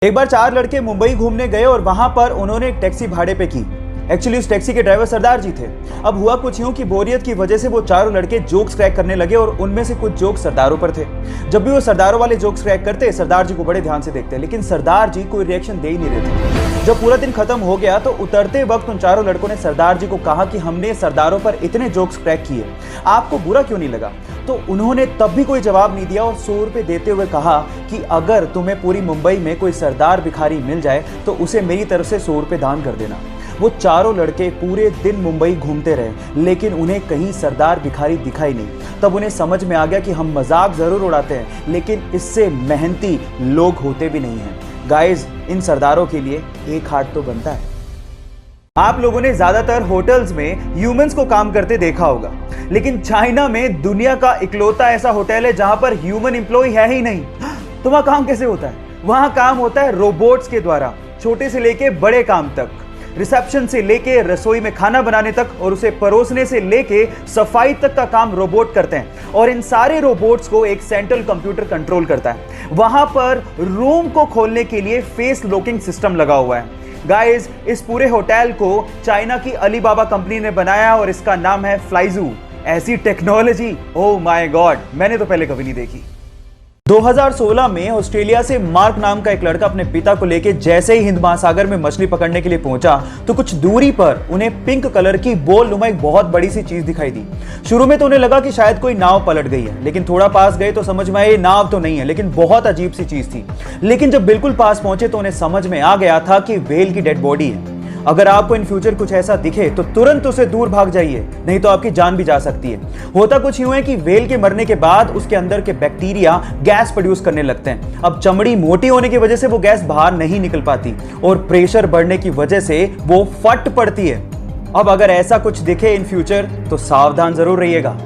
एक बार चार लड़के मुंबई घूमने गए और वहां पर उन्होंने एक टैक्सी भाड़े पे की। एक्चुअली उस टैक्सी के ड्राइवर सरदार जी थे। अब हुआ कुछ यूं कि बोरियत की वजह से वो चारों लड़के जोक्स क्रैक करने लगे और उनमें से कुछ जोक्स सरदारों पर थे। जब भी वो सरदारों वाले जोक्स क्रैक करते, सरदार जी को बड़े ध्यान से देखते, लेकिन सरदार जी कोई रिएक्शन दे ही नहीं रहे थे। जब पूरा दिन खत्म हो गया तो उतरते वक्त उन चारों लड़कों ने सरदार जी को कहा कि हमने सरदारों पर इतने जोक्स क्रैक किए, आपको बुरा क्यों नहीं लगा? तो उन्होंने तब भी कोई जवाब नहीं दिया और 100 रुपए देते हुए कहा कि अगर तुम्हें पूरी मुंबई में कोई सरदार भिखारी मिल जाए तो उसे मेरी तरफ से 100 रुपए दान कर देना। वो चारों लड़के पूरे दिन मुंबई घूमते रहे, लेकिन उन्हें कहीं सरदार भिखारी दिखाई नहीं। तब उन्हें समझ में आ गया कि हम मजाक जरूर उड़ाते हैं, लेकिन इससे मेहनती लोग होते भी नहीं हैं। गाइस, इन सरदारों के लिए एक हाथ तो बनता है। आप लोगों ने ज्यादातर होटल्स में ह्यूमंस को काम करते देखा होगा, लेकिन चाइना में दुनिया का इकलौता ऐसा होटल है जहां पर ह्यूमन एम्प्लॉय है ही नहीं। तो वहां काम कैसे होता है? वहां काम होता है रोबोट्स के द्वारा, छोटे से लेके बड़े काम तक, रिसेप्शन से लेके रसोई में खाना बनाने तक और उसे परोसने से लेके सफाई तक का काम रोबोट करते हैं। और इन सारे रोबोट्स को एक सेंट्रल कंप्यूटर कंट्रोल करता है। वहां पर रूम को खोलने के लिए फेस लॉकिंग सिस्टम लगा हुआ है। गाइस, इस पूरे होटल को चाइना की अलीबाबा कंपनी ने बनाया और इसका नाम है फ्लाइजू। ऐसी टेक्नोलॉजी, ओह माय गॉड, मैंने तो पहले कभी नहीं देखी। 2016 में ऑस्ट्रेलिया से मार्क नाम का एक लड़का अपने पिता को लेकर जैसे ही हिंद महासागर में मछली पकड़ने के लिए पहुंचा तो कुछ दूरी पर उन्हें पिंक कलर की बोल नुमा एक बहुत बड़ी सी चीज दिखाई दी। शुरू में तो उन्हें लगा कि शायद कोई नाव पलट गई है, लेकिन थोड़ा पास गए तो समझ में आया ये नाव तो नहीं है, लेकिन बहुत अजीब सी चीज थी। लेकिन जब बिल्कुल पास पहुंचे तो उन्हें समझ में आ गया था कि व्हेल की डेड बॉडी है। अगर आपको इन फ्यूचर कुछ ऐसा दिखे तो तुरंत उसे दूर भाग जाइए, नहीं तो आपकी जान भी जा सकती है। होता कुछ यूं है कि व्हेल के मरने के बाद उसके अंदर के बैक्टीरिया गैस प्रोड्यूस करने लगते हैं। अब चमड़ी मोटी होने की वजह से वो गैस बाहर नहीं निकल पाती और प्रेशर बढ़ने की वजह से वो फट पड़ती है। अब अगर ऐसा कुछ दिखे इन फ्यूचर तो सावधान जरूर रहिएगा।